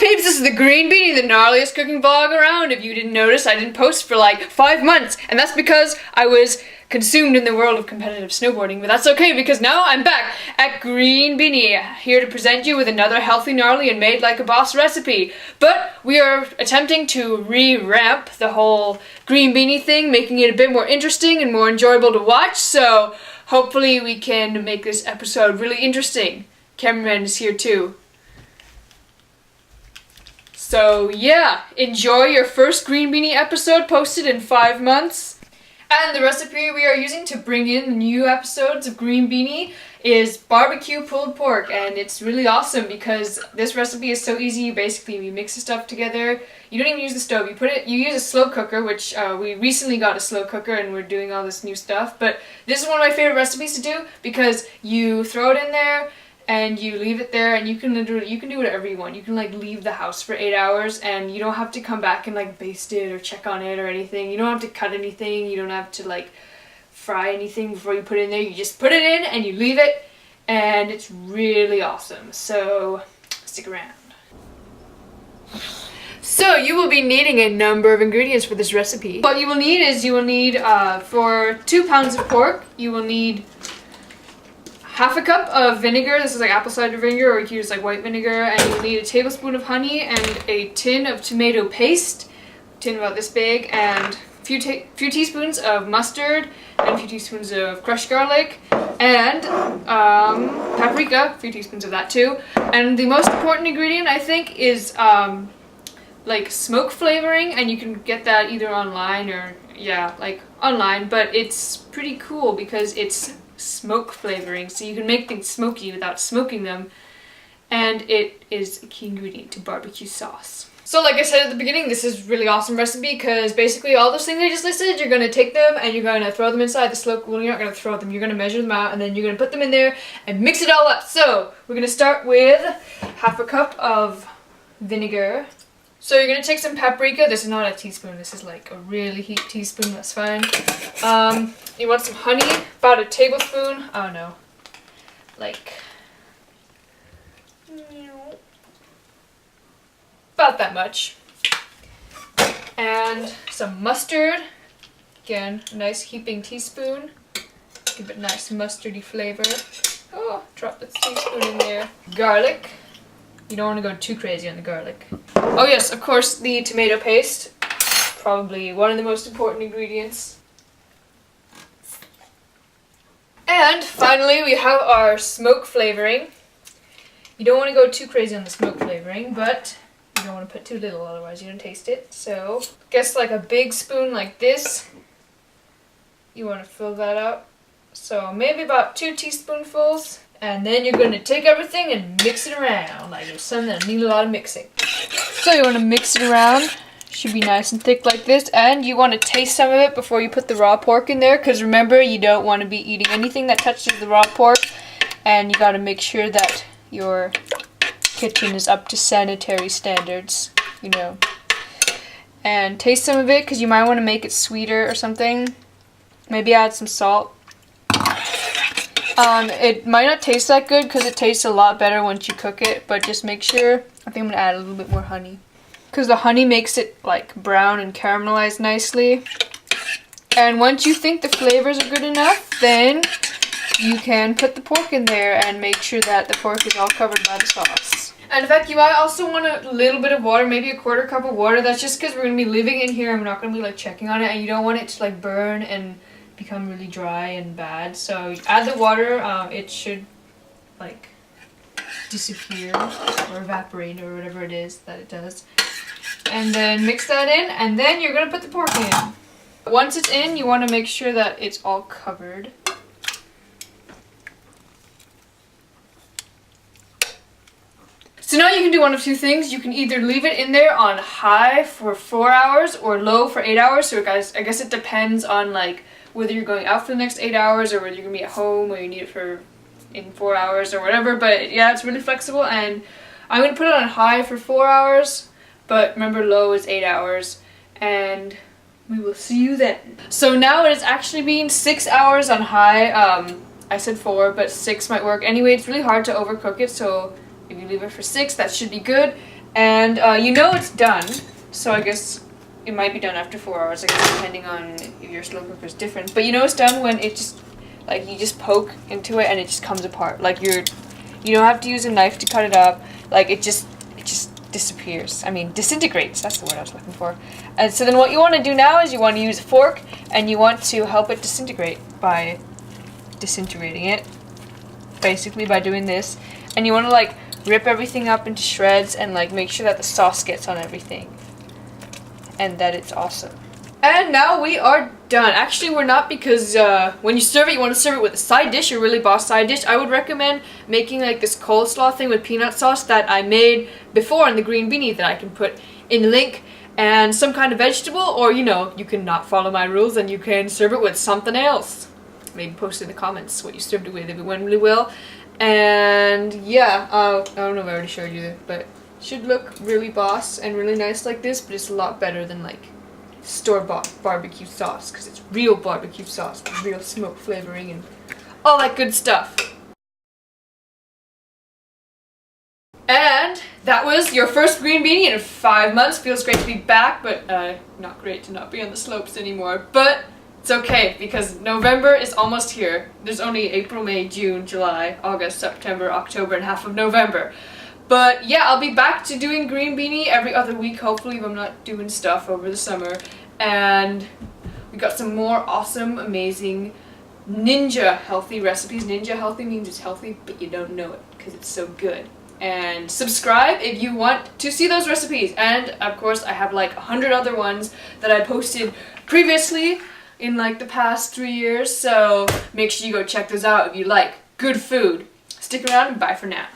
peeps? This is the Green Beanie, the gnarliest cooking vlog around. If you didn't notice, I didn't post for like 5 months, and that's because I was consumed in the world of competitive snowboarding, but that's okay because now I'm back at Green Beanie, here to present you with another healthy, gnarly, and made like a boss recipe. But we are attempting to re-ramp the whole Green Beanie thing, making it a bit more interesting and more enjoyable to watch, so hopefully we can make this episode really interesting. Cameraman is here too. So yeah, enjoy your first Green Beanie episode posted in 5 months. And the recipe we are using to bring in the new episodes of Green Beanie is barbecue pulled pork, and it's really awesome because this recipe is so easy. We mix the stuff together. You don't even use the stove. You use a slow cooker, which we recently got a slow cooker and we're doing all this new stuff. But this is one of my favorite recipes to do because you throw it in there and you leave it there, and you can do whatever you want. You can like leave the house for 8 hours and you don't have to come back and like baste it or check on it or anything. You don't have to cut anything. You don't have to like fry anything before you put it in there. You just put it in and you leave it, and it's really awesome. So stick around. So you will be needing a number of ingredients for this recipe. What you will need is for 2 pounds of pork, you will need half a cup of vinegar. This is like apple cider vinegar, or you can use like white vinegar, and you'll need a tablespoon of honey and a tin of tomato paste, tin about this big, and a few teaspoons of mustard, and a few teaspoons of crushed garlic, and paprika, a few teaspoons of that too. And the most important ingredient, I think, is like smoke flavoring, and you can get that either online or online, but it's pretty cool because it's smoke flavoring, so you can make things smoky without smoking them, and it is a key ingredient to barbecue sauce. So like I said at the beginning, this is a really awesome recipe because basically all those things I just listed, you're going to take them and you're going to throw them inside the slow, well, you're not going to throw them, you're going to measure them out, and then you're going to put them in there and mix it all up. So we're going to start with half a cup of vinegar. So you're going to take some paprika. This is not a teaspoon, this is like a really heat teaspoon, that's fine. You want some honey, about a tablespoon, I don't know, like about that much. And some mustard, again, a nice heaping teaspoon, give it nice mustardy flavor. Oh, drop the teaspoon in there. Garlic. You don't want to go too crazy on the garlic. Oh yes, of course, the tomato paste. Probably one of the most important ingredients. And finally, we have our smoke flavoring. You don't want to go too crazy on the smoke flavoring, but you don't want to put too little, otherwise you don't taste it. So, I guess like a big spoon like this, you want to fill that up. So maybe about 2 teaspoonfuls. And then you're going to take everything and mix it around like it's something that needs a lot of mixing. So you want to mix it around. Should be nice and thick like this. And you want to taste some of it before you put the raw pork in there. Because remember, you don't want to be eating anything that touches the raw pork. And you got to make sure that your kitchen is up to sanitary standards, you know. And taste some of it because you might want to make it sweeter or something. Maybe add some salt. It might not taste that good because it tastes a lot better once you cook it, but just make sure. I think I'm going to add a little bit more honey because the honey makes it like brown and caramelized nicely. And once you think the flavors are good enough, then you can put the pork in there and make sure that the pork is all covered by the sauce. And in fact, you might also want a little bit of water, maybe a 1/4 cup of water. That's just because we're going to be living in here and we're not going to be like checking on it, and you don't want it to like burn and become really dry and bad. So add the water, it should like disappear or evaporate or whatever it is that it does. And then mix that in, and then you're going to put the pork in. Once it's in, you want to make sure that it's all covered. So now you can do one of two things. You can either leave it in there on high for 4 hours or low for 8 hours. So guys, I guess it depends on like whether you're going out for the next 8 hours or whether you're going to be at home or you need it in 4 hours or whatever. But yeah, it's really flexible, and I'm going to put it on high for 4 hours, but remember low is 8 hours, and we will see you then. So now it is actually been 6 hours on high. I said 4, but 6 might work. Anyway, it's really hard to overcook it, so if you leave it for 6, that should be good. And you know it's done, so I guess it might be done after 4 hours, like depending on if your slow cooker is different. But you know it's done when it just, like, you just poke into it and it just comes apart. Like you don't have to use a knife to cut it up. Like it just disappears. I mean, disintegrates. That's the word I was looking for. And so then what you want to do now is you want to use a fork and you want to help it disintegrate by disintegrating it, basically by doing this. And you want to like rip everything up into shreds and like make sure that the sauce gets on everything and that it's awesome. And now we are done. Actually, we're not, because when you serve it, you want to serve it with a side dish, a really boss side dish. I would recommend making like this coleslaw thing with peanut sauce that I made before in the green beanie that I can put in the link, and some kind of vegetable, or you know, you can not follow my rules and you can serve it with something else. Maybe post in the comments what you served it with if it went really well. And yeah, I don't know if I already showed you, but it should look really boss and really nice like this, but it's a lot better than like store-bought barbecue sauce, because it's real barbecue sauce with real smoke flavoring and all that good stuff. And that was your first green beanie in 5 months. Feels great to be back, but not great to not be on the slopes anymore. But it's okay, because November is almost here. There's only April, May, June, July, August, September, October, and half of November. But yeah, I'll be back to doing green beanie every other week, hopefully, if I'm not doing stuff over the summer. And we got some more awesome, amazing ninja healthy recipes. Ninja healthy means it's healthy, but you don't know it because it's so good. And subscribe if you want to see those recipes. And of course, I have like 100 other ones that I posted previously in like the past 3 years. So make sure you go check those out if you like good food. Stick around and bye for now.